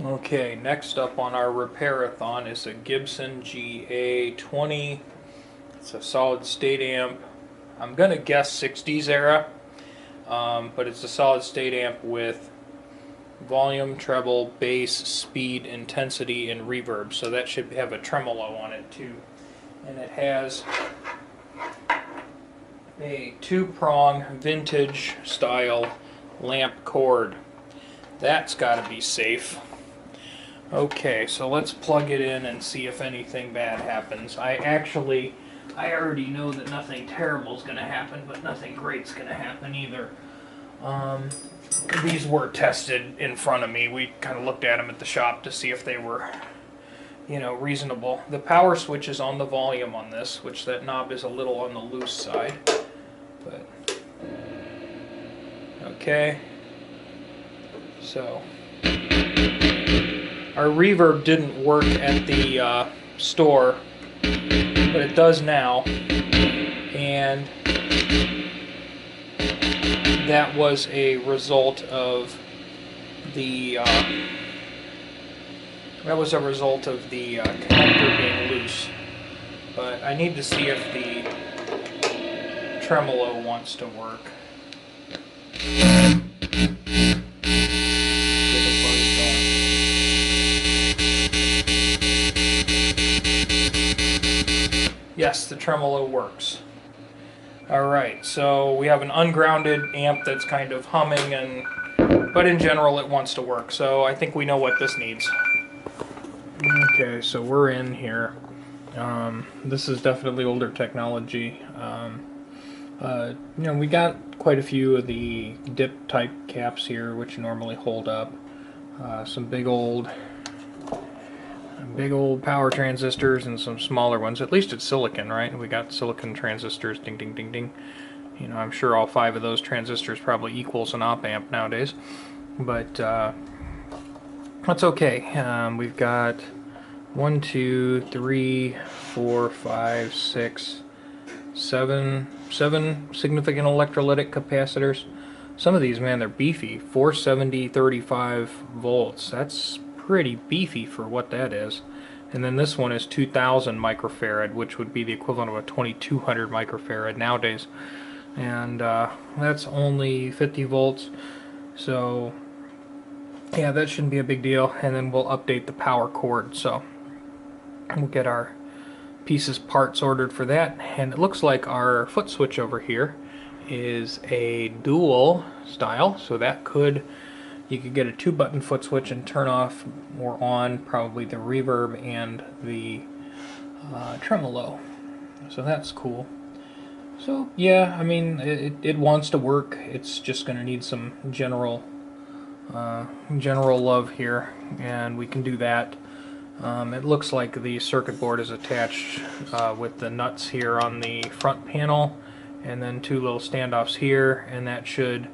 Okay, next up on our Repair-A-Thon is a Gibson GA-20. It's a solid state amp. I'm gonna guess 60s era, but it's a solid state amp with volume, treble, bass, speed, intensity, and reverb. So that should have a tremolo on it too. And it has a two-prong vintage style lamp cord. That's gotta be safe. Okay, so let's plug it in and see if anything bad happens. I already know that nothing terrible is going to happen, but nothing great's going to happen either. These were tested in front of me. We kind of looked at them at the shop to see if they were, reasonable. The power switch is on the volume on this, which that knob is a little on the loose side. But okay, so our reverb didn't work at the store, but it does now, and that was a result of the connector being loose. But I need to see if the tremolo wants to work. Yes, the tremolo works. Alright, so we have an ungrounded amp that's kind of humming, but in general it wants to work, so I think we know what this needs. Okay, so we're in here. This is definitely older technology. We got quite a few of the dip type caps here, which normally hold up. Some big old power transistors and some smaller ones. At least it's silicon, right? We got silicon transistors, ding ding ding ding. I'm sure all 5 of those transistors probably equals an op amp nowadays, but that's okay. We've got 1, 2, 3, 4, 5, 6, 7 significant electrolytic capacitors. Some of these, man, they're beefy. 470 35 volts. That's pretty beefy for what that is. And then this one is 2000 microfarad, which would be the equivalent of a 2200 microfarad nowadays. And that's only 50 volts. So yeah, that shouldn't be a big deal. And then we'll update the power cord. So we'll get our parts ordered for that. And it looks like our foot switch over here is a dual style, so that you could get a 2-button foot switch and turn off or on probably the reverb and the tremolo. So that's cool. So yeah, I mean, it wants to work. It's just going to need some general love here, and we can do that. It looks like the circuit board is attached with the nuts here on the front panel, and then 2 little standoffs here, and that should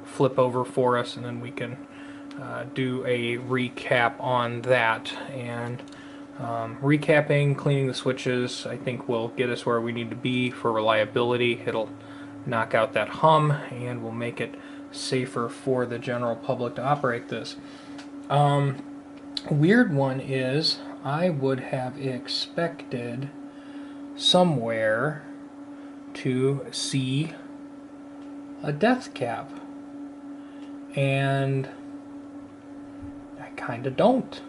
flip over for us, and then we can do a recap on that. And recapping, cleaning the switches, I think will get us where we need to be for reliability. It'll knock out that hum, and will make it safer for the general public to operate this. Weird one is, I would have expected somewhere to see a depth cap, and I kind of don't.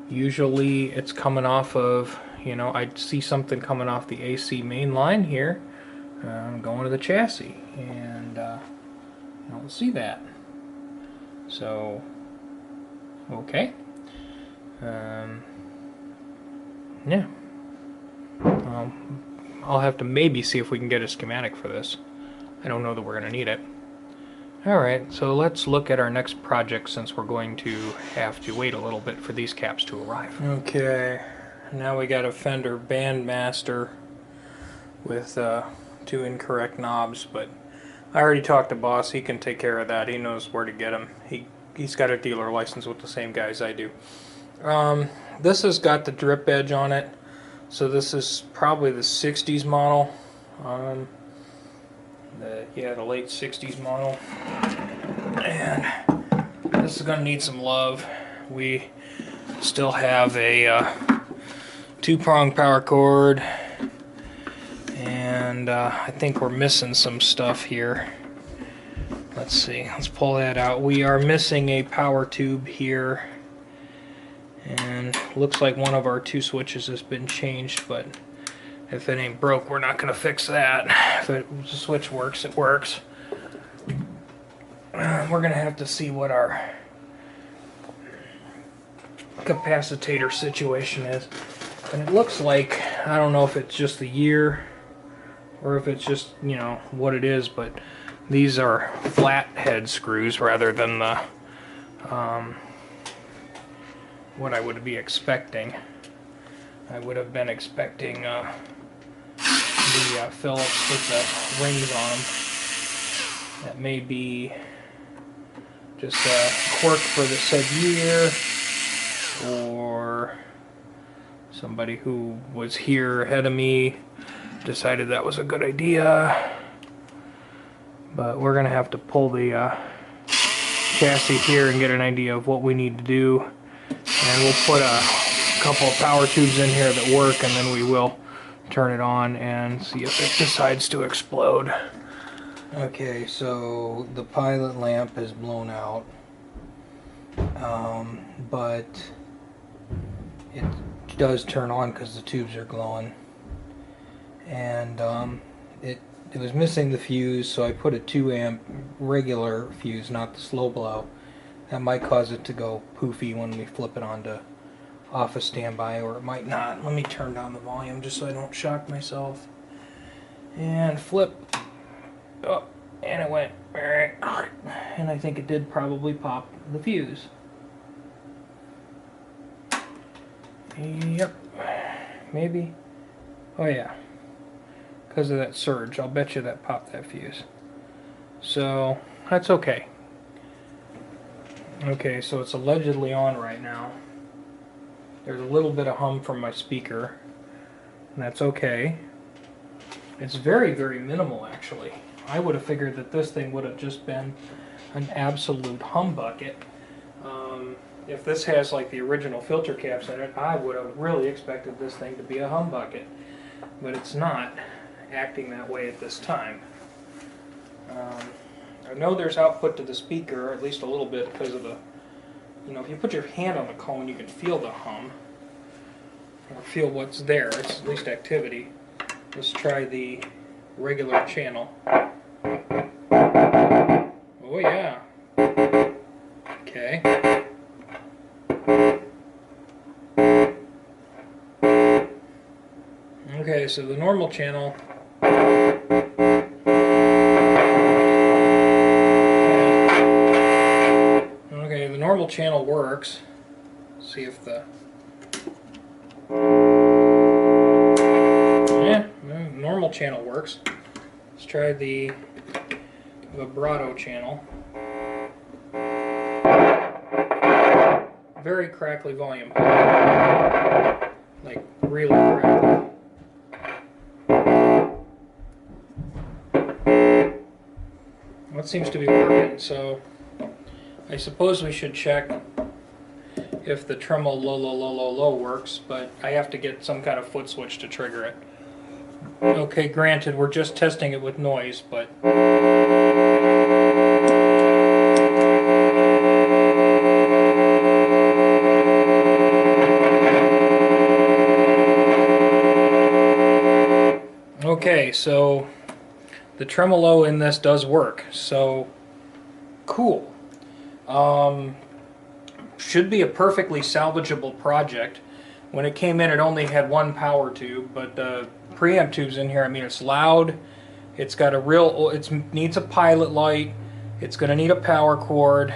Usually it's coming off of, I'd see something coming off the AC main line here, going to the chassis, and I don't see that. So, okay. Yeah. I'll have to maybe see if we can get a schematic for this. I don't know that we're going to need it. Alright, so let's look at our next project, since we're going to have to wait a little bit for these caps to arrive. Okay, now we got a Fender Bandmaster with 2 incorrect knobs, but I already talked to Boss. He can take care of that. He knows where to get them. He's got a dealer license with the same guys I do. This has got the drip edge on it, so this is probably the 60s model. The late 60s model. And this this is going to need some love. We still have a 2-prong power cord, and I think we're missing some stuff here. Let's see, let's pull that out. We are missing a power tube here, and looks like one of our 2 switches has been changed, but if it ain't broke, we're not going to fix that. If the switch works, it works. We're going to have to see what our capacitor situation is. And it looks like, I don't know if it's just the year or if it's just, you know, what it is, but these are flat head screws rather than the what I would be expecting. I would have been expecting the Phillips with the rings on them. That may be just a quirk for the said year, or somebody who was here ahead of me decided that was a good idea. But we're going to have to pull the chassis here and get an idea of what we need to do. And we'll put a couple of power tubes in here that work, and then we will turn it on and see if it decides to explode. Okay, so the pilot lamp is blown out, but it does turn on because the tubes are glowing. And it was missing the fuse, so I put a 2-amp regular fuse, not the slow blow. That might cause it to go poofy when we flip it onto off a standby, or it might not. Let me turn down the volume just so I don't shock myself. And flip. Oh, and it went. And I think it did probably pop the fuse. Yep. Maybe. Oh yeah. Because of that surge. I'll bet you that popped that fuse. So, that's okay. Okay, so it's allegedly on right now. There's a little bit of hum from my speaker, and that's okay. It's very, very minimal, actually. I would have figured that this thing would have just been an absolute humbucket. If this has like the original filter caps in it, I would have really expected this thing to be a humbucket. But it's not acting that way at this time. I know there's output to the speaker, or at least a little bit, because of the, you know, if you put your hand on the cone, you can feel the hum, or feel what's there. It's at least activity. Let's try the regular channel. Oh yeah. Okay. Okay, so the normal channel. Okay, the normal channel works. Let's see if the normal channel works. Let's try the vibrato channel. Very crackly volume. Like really crackly. That seems to be working, so I suppose we should check if the tremolo low, low, low, low, low works, but I have to get some kind of foot switch to trigger it. Okay, granted, we're just testing it with noise, but okay, so the tremolo in this does work, so cool. Should be a perfectly salvageable project. When it came in, it only had 1 power tube, but the preamp tube's in here. I mean, it's loud. It's got a real. It needs a pilot light. It's going to need a power cord,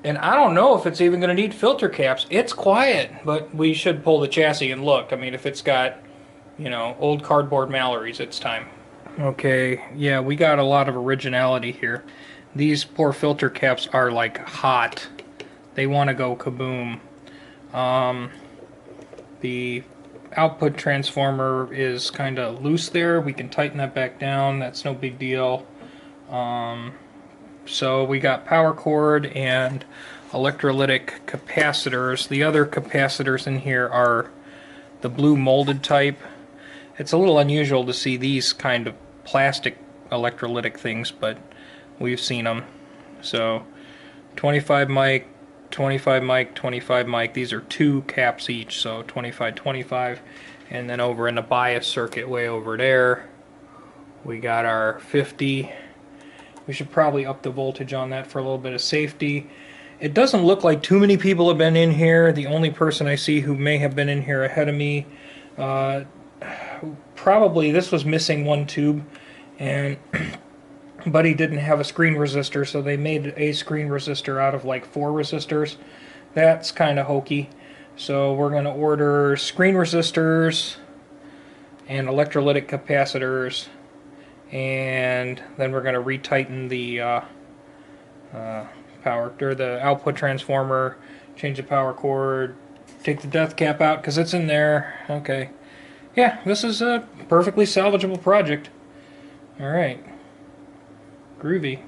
and I don't know if it's even going to need filter caps. It's quiet, but we should pull the chassis and look. I mean, if it's got, you know, old cardboard Mallory's, it's time. Okay, yeah, we got a lot of originality here. These poor filter caps are like hot. They want to go kaboom. The output transformer is kind of loose there. We can tighten that back down. That's no big deal. So we got power cord and electrolytic capacitors. The other capacitors in here are the blue molded type. It's a little unusual to see these kind of plastic electrolytic things, but we've seen them. So 25 mic, 25 mic, 25 mic. These are 2 caps each, so 25, 25. And then over in the bias circuit way over there, we got our 50. We should probably up the voltage on that for a little bit of safety. It doesn't look like too many people have been in here. The only person I see who may have been in here ahead of me, probably this was missing one tube, and but he didn't have a screen resistor, so they made a screen resistor out of like 4 resistors. That's kind of hokey. So we're going to order screen resistors and electrolytic capacitors, and then we're going to retighten the power or the output transformer, change the power cord, take the death cap out because it's in there. Okay, yeah, this is a perfectly salvageable project. All right, groovy.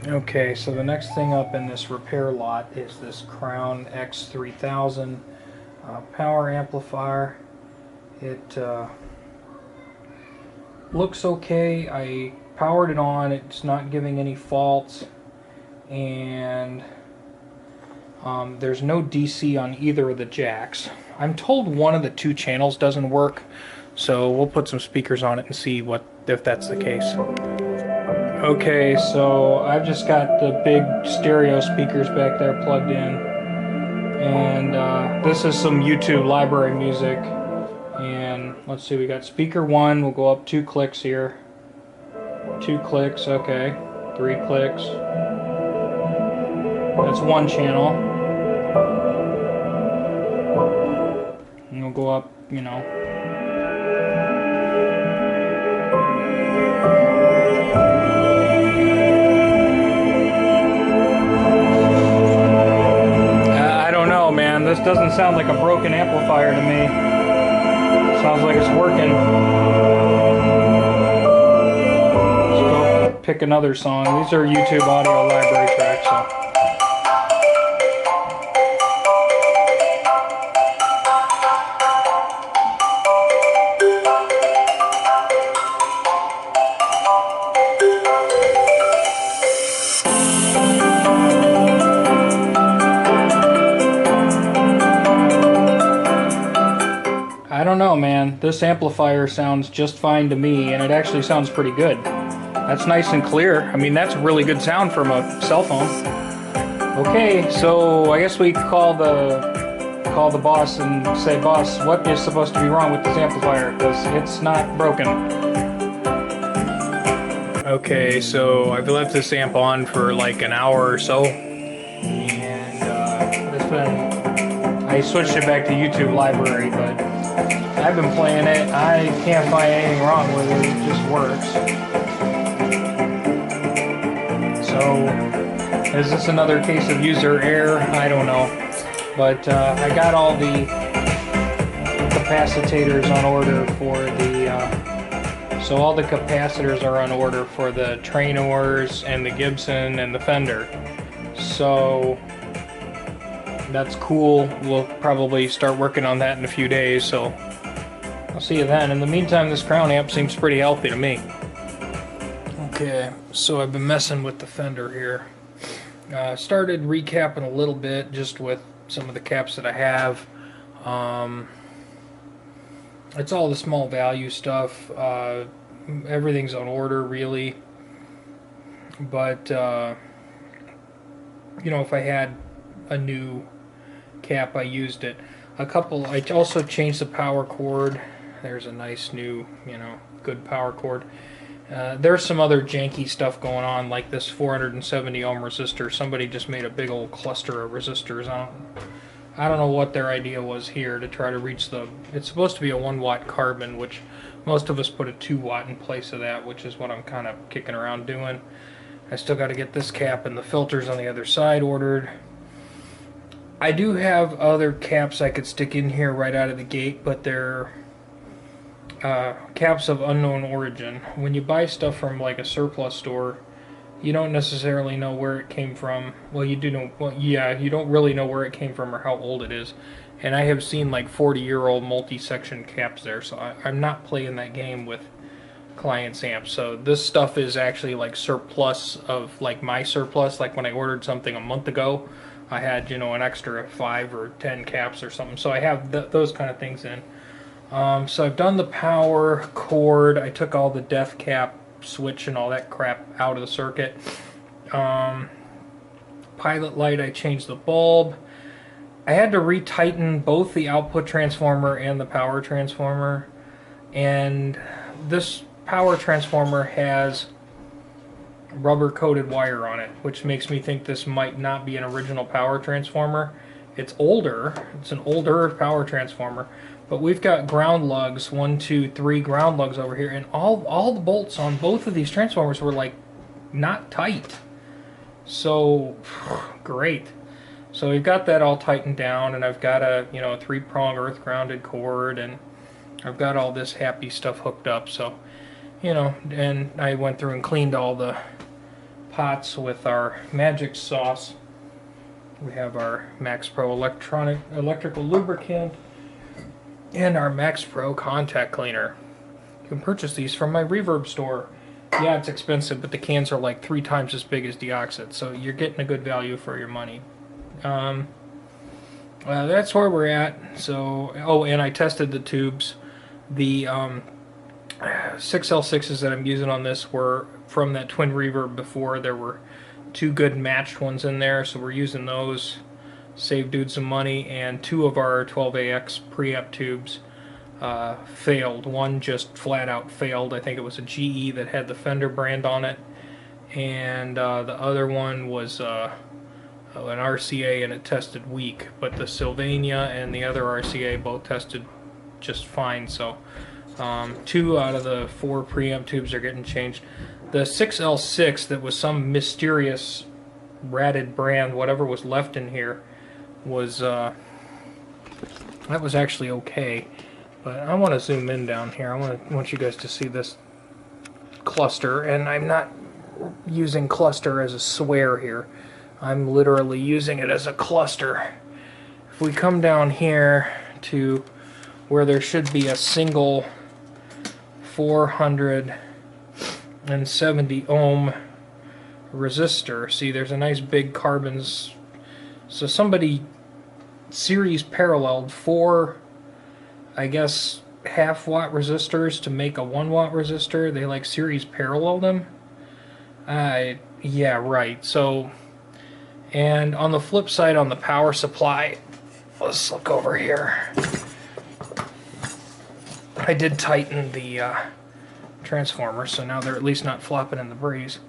Okay, so the next thing up in this repair lot is this Crown X3000 power amplifier. It looks okay. I powered it on. It's not giving any faults, and there's no DC on either of the jacks. I'm told one of the 2 channels doesn't work, so we'll put some speakers on it and see if that's the case. Okay, so I've just got the big stereo speakers back there plugged in, and this is some YouTube library music. And let's see, we got speaker 1. We'll go up 2 clicks here. 2 clicks, okay. 3 clicks. That's 1 channel. And we'll go up, you know. I don't know, man. This doesn't sound like a broken amplifier to me. Sounds like it's working. Let's go pick another song. These are YouTube audio library tracks. So. I don't know, man. This amplifier sounds just fine to me, and it actually sounds pretty good. That's nice and clear. I mean, that's really good sound from a cell phone. Okay, so I guess we call the boss and say, boss, what is supposed to be wrong with this amplifier? Because it's not broken. Okay, so I've left this amp on for like an hour or so, and I switched it back to YouTube library, but I've been playing it. I can't find anything wrong with it. It just works. So, is this another case of user error? I don't know. But I got all the capacitors on order for the... so all the capacitors are on order for the Trainors and the Gibson and the Fender. So, that's cool. We'll probably start working on that in a few days. So, I'll see you then. In the meantime, this Crown amp seems pretty healthy to me. Okay, so I've been messing with the Fender here. Started recapping a little bit just with some of the caps that I have. It's all the small value stuff. Everything's on order, really. But, you know, if I had a new cap, I used it. I also changed the power cord. There's a nice new, you know, good power cord. There's some other janky stuff going on, like this 470 ohm resistor. Somebody just made a big old cluster of resistors. I don't know what their idea was here to try to reach the... It's supposed to be a 1 watt carbon, which most of us put a 2 watt in place of that, which is what I'm kind of kicking around doing. I still got to get this cap and the filters on the other side ordered. I do have other caps I could stick in here right out of the gate, but they're caps of unknown origin. When you buy stuff from like a surplus store, you don't necessarily know where it came from. Well, you do know, well, yeah, you don't really know where it came from or how old it is. And I have seen like 40-year-old multi-section caps there, so I'm not playing that game with clients' amps. So this stuff is actually like surplus of like my surplus. Like when I ordered something a month ago, I had, you know, an extra 5 or 10 caps or something. So I have those kind of things in. So I've done the power cord. I took all the def cap switch and all that crap out of the circuit. Pilot light, I changed the bulb. I had to retighten both the output transformer and the power transformer. And this power transformer has rubber coated wire on it, which makes me think this might not be an original power transformer. It's older. It's an older power transformer. But we've got ground lugs, 1, 2, 3 ground lugs over here, and all the bolts on both of these transformers were like not tight. So great. So we've got that all tightened down, and I've got a, you know, a 3-prong earth grounded cord, and I've got all this happy stuff hooked up. So, you know, and I went through and cleaned all the pots with our magic sauce. We have our Max Pro electrical lubricant and our Max Pro contact cleaner. You can purchase these from my Reverb store. Yeah, it's expensive, but the cans are like 3 times as big as Deoxit, so you're getting a good value for your money. That's where we're at. So, oh, and I tested the tubes. The 6L6s that I'm using on this were from that twin reverb before. There were 2 good matched ones in there, so we're using those. Save dude some money. And 2 of our 12AX preamp tubes failed. One just flat out failed. I think it was a GE that had the Fender brand on it, and the other one was an RCA, and it tested weak. But the Sylvania and the other RCA both tested just fine. So 2 out of the 4 preamp tubes are getting changed. The 6L6 that was some mysterious ratted brand, whatever was left in here, was that was actually okay. But I want to zoom in down here. I want you guys to see this cluster, and I'm not using cluster as a swear here. I'm literally using it as a cluster. If we come down here to where there should be a single 470 ohm resistor, see, there's a nice big carbons. So somebody series paralleled 4, I guess, half-watt resistors to make a 1-watt resistor. They like series parallel them. Yeah, right. So, and on the flip side, on the power supply, let's look over here. I did tighten the transformer, so now they're at least not flopping in the breeze.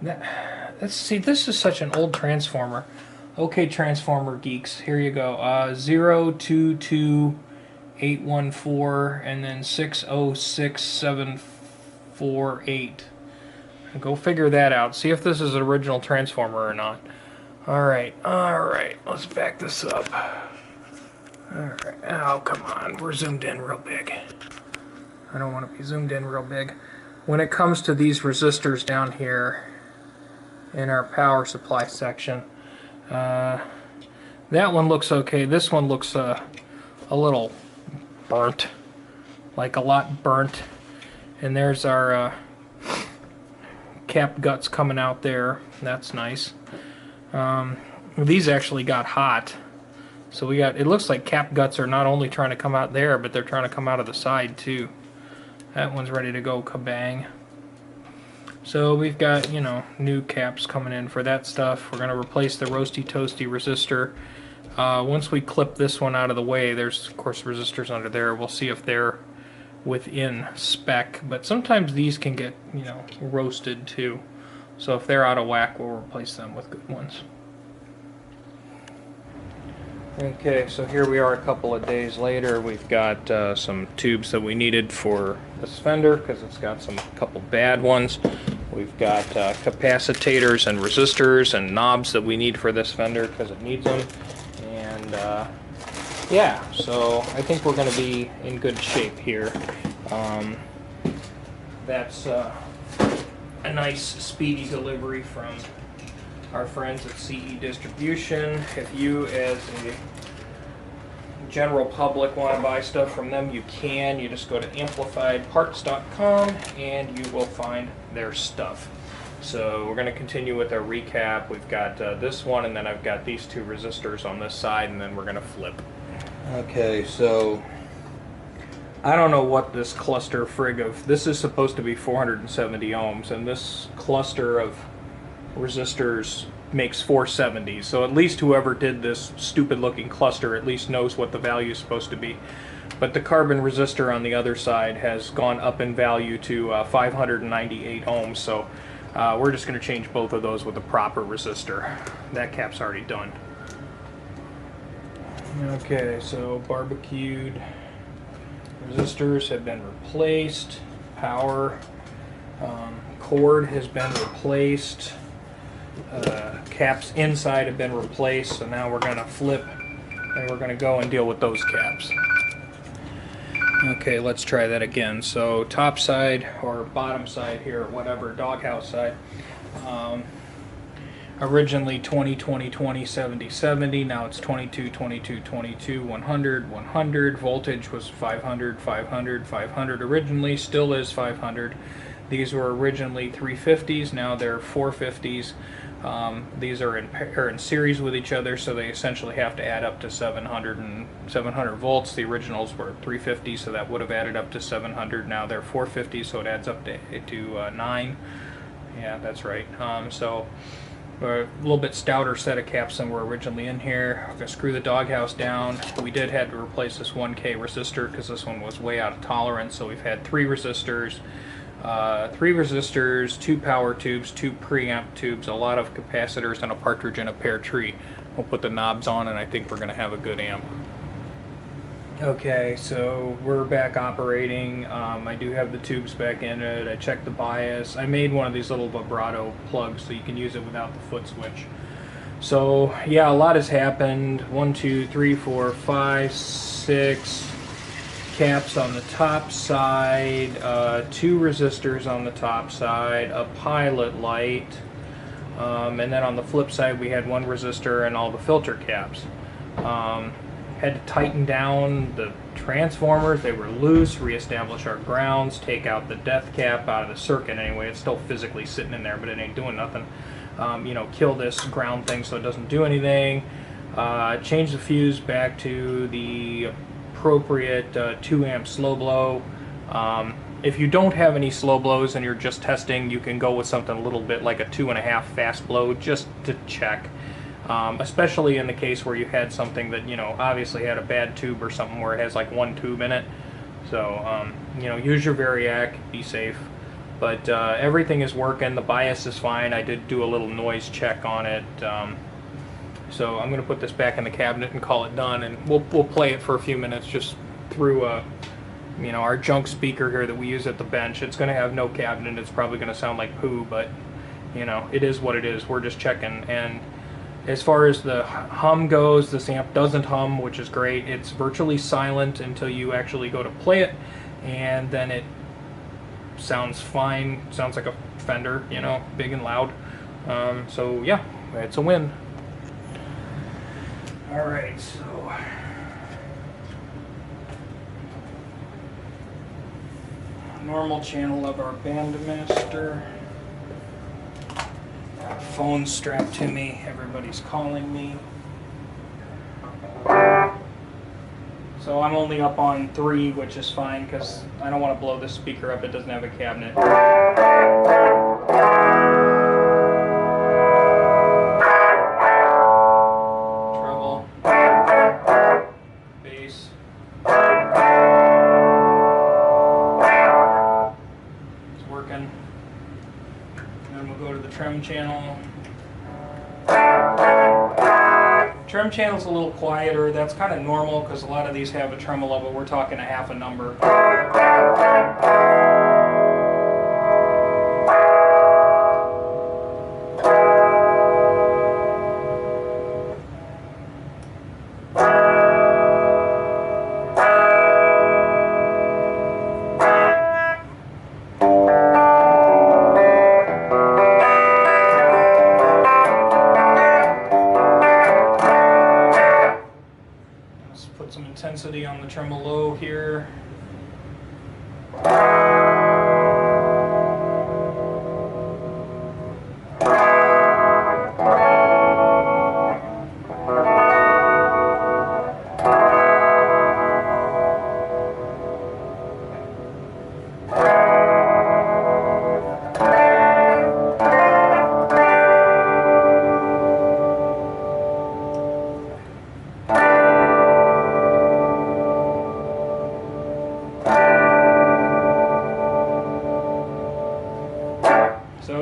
Let's see, this is such an old transformer. Okay, transformer geeks, here you go. 022814 and then 606748. Go figure that out. See if this is an original transformer or not. Alright, let's back this up. Alright, oh come on, we're zoomed in real big. I don't want to be zoomed in real big. When it comes to these resistors down here in our power supply section, that one looks okay. This one looks a little burnt, like a lot burnt. And there's our cap guts coming out there. That's nice. These actually got hot. So we got, it looks like cap guts are not only trying to come out there, but they're trying to come out of the side too. That one's ready to go kabang. So we've got, you know, new caps coming in for that stuff. We're going to replace the roasty toasty resistor. Once we clip this one out of the way, there's of course resistors under there. We'll see if they're within spec, but sometimes these can get, you know, roasted too. So if they're out of whack, we'll replace them with good ones. Okay, so here we are a couple of days later. We've got some tubes that we needed for this Fender because it's got some couple bad ones. We've got capacitors and resistors and knobs that we need for this Fender because it needs them. And yeah, so I think we're going to be in good shape here. That's a nice speedy delivery from our friends at CE Distribution. If you as a general public want to buy stuff from them, you can. You just go to amplifiedparts.com and you will find their stuff. So we're going to continue with our recap. We've got this one, and then I've got these two resistors on this side, and then we're going to flip. Okay, so I don't know what this cluster frig of, this is supposed to be 470 ohms, and this cluster of resistors makes 470. So at least whoever did this stupid looking cluster at least knows what the value is supposed to be. But the carbon resistor on the other side has gone up in value to 598 ohms, so we're just going to change both of those with a proper resistor. That cap's already done. Okay, so barbecued resistors have been replaced. Power cord has been replaced. Caps inside have been replaced, so now we're going to flip and we're going to go and deal with those caps. Okay, let's try that again. So top side or bottom side here, whatever, doghouse side. Originally 20, 20, 20, 70, 70. Now it's 22, 22, 22, 100, 100. Voltage was 500, 500, 500 originally, still is 500. These were originally 350s, now they're 450s. These are in series with each other, so they essentially have to add up to 700 volts. The originals were 350, so that would have added up to 700. Now they're 450, so it adds up to 9. Yeah, that's right. So a little bit stouter set of caps than were originally in here. I'm going to screw the doghouse down. We did have to replace this 1K resistor because this one was way out of tolerance, so we've had 3 resistors. 2 power tubes, 2 preamp tubes, a lot of capacitors, and a partridge in a pear tree. We'll put the knobs on and I think we're going to have a good amp. Okay, so we're back operating. I do have the tubes back in it. I checked the bias. I made one of these little vibrato plugs so you can use it without the foot switch. So yeah, a lot has happened. 1, 2, 3, 4, 5, 6 caps on the top side, 2 resistors on the top side, a pilot light, and then on the flip side we had 1 resistor and all the filter caps. Had to tighten down the transformers, they were loose, reestablish our grounds, take out the death cap out of the circuit anyway. It's still physically sitting in there, but it ain't doing nothing. You know, kill this ground thing so it doesn't do anything. Change the fuse back to the appropriate 2 amp slow blow. If you don't have any slow blows and you're just testing, you can go with something a little bit like a 2.5 fast blow just to check. Especially in the case where you had something that, you know, obviously had a bad tube or something where it has like 1 tube in it. So, you know, use your Variac, be safe. But everything is working, the bias is fine. I did do a little noise check on it. So I'm going to put this back in the cabinet and call it done, and we'll play it for a few minutes just through you know, our junk speaker here that we use at the bench. It's going to have no cabinet. It's probably going to sound like poo, but you know, it is what it is. We're just checking. And as far as the hum goes, this amp doesn't hum, which is great. It's virtually silent until you actually go to play it, and then it sounds fine. Sounds like a Fender, you know, big and loud. So yeah, it's a win. Alright, so normal channel of our Bandmaster. Got a phone strapped to me, everybody's calling me. So I'm only up on 3, which is fine because I don't want to blow this speaker up, it doesn't have a cabinet. Trim channel. Trim channel's a little quieter. That's kind of normal because a lot of these have a tremolo, but we're talking a half a number.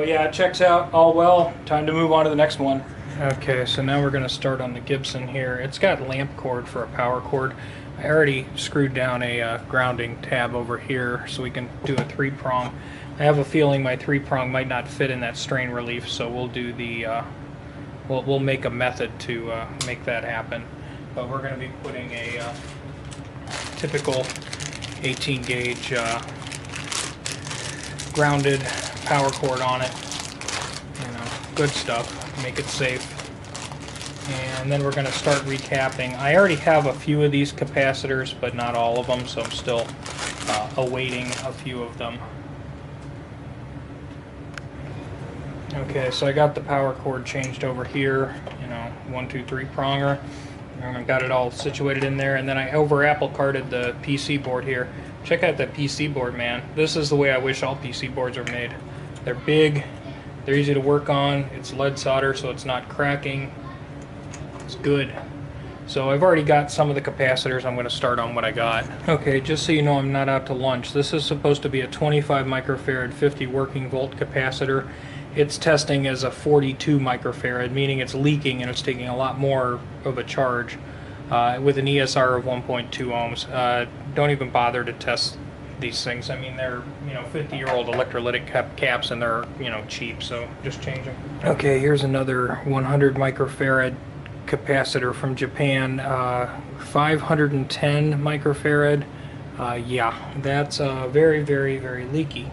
yeah, it checks out all well. Time to move on to the next one. Okay, so now we're going to start on the Gibson here. It's got lamp cord for a power cord. I already screwed down a grounding tab over here so we can do a 3-prong. I have a feeling my 3-prong might not fit in that strain relief, so we'll do the we'll make a method to make that happen. But we're going to be putting a typical 18 gauge grounded power cord on it. You know, good stuff. Make it safe. And then we're going to start recapping. I already have a few of these capacitors, but not all of them, so I'm still awaiting a few of them. Okay, so I got the power cord changed over here, you know, 1, 2, 3 pronger. And I got it all situated in there, and then I over apple carded the PC board here. Check out that PC board, man. This is the way I wish all PC boards are made. They're big, they're easy to work on, it's lead solder so it's not cracking. It's good. So I've already got some of the capacitors. I'm going to start on what I got. Okay, just so you know, I'm not out to lunch. This is supposed to be a 25 microfarad 50 working volt capacitor. It's testing as a 42 microfarad, meaning it's leaking and it's taking a lot more of a charge with an ESR of 1.2 ohms. Don't even bother to test these things. I mean, they're, you know, 50-year-old electrolytic caps, and they're, you know, cheap, so just change them. Okay, here's another 100 microfarad capacitor from Japan, 510 microfarad. Yeah, that's very, very, very leaky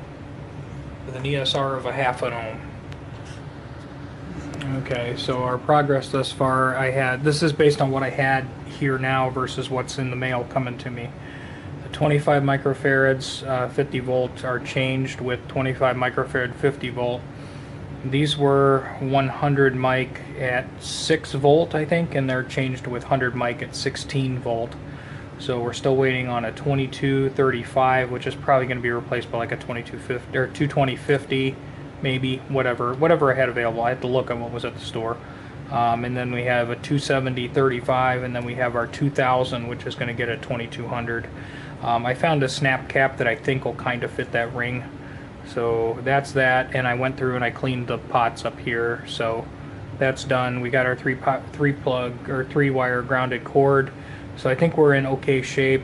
with an ESR of a half an ohm. Okay, so our progress thus far, this is based on what I had here now versus what's in the mail coming to me. The 25 microfarads 50 volt are changed with 25 microfarad 50 volt. These were 100 mic at 6 volt, I think, and they're changed with 100 mic at 16 volt. So we're still waiting on a 2235, which is probably going to be replaced by like a 2250 or 22050, maybe, whatever I had available. I had to look at what was at the store. And then we have a 27035, and then we have our 2000, which is going to get a 2200. I found a snap cap that I think will kind of fit that ring. So that's that, and I went through and I cleaned the pots up here, so that's done. We got our 3-wire grounded cord, so I think we're in okay shape.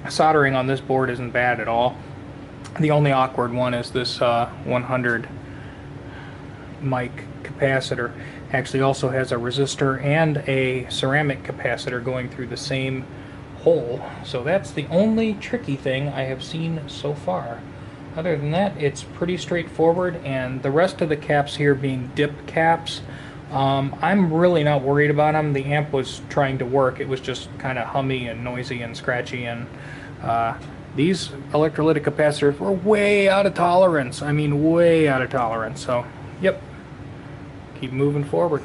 Soldering on this board isn't bad at all. The only awkward one is this 100 mic capacitor. Actually also has a resistor and a ceramic capacitor going through the same hole, so that's the only tricky thing I have seen so far. Other than that, it's pretty straightforward, and the rest of the caps here being dip caps, I'm really not worried about them. The amp was trying to work. It was just kind of hummy and noisy and scratchy, and these electrolytic capacitors were way out of tolerance. I mean, way out of tolerance. So, yep, keep moving forward.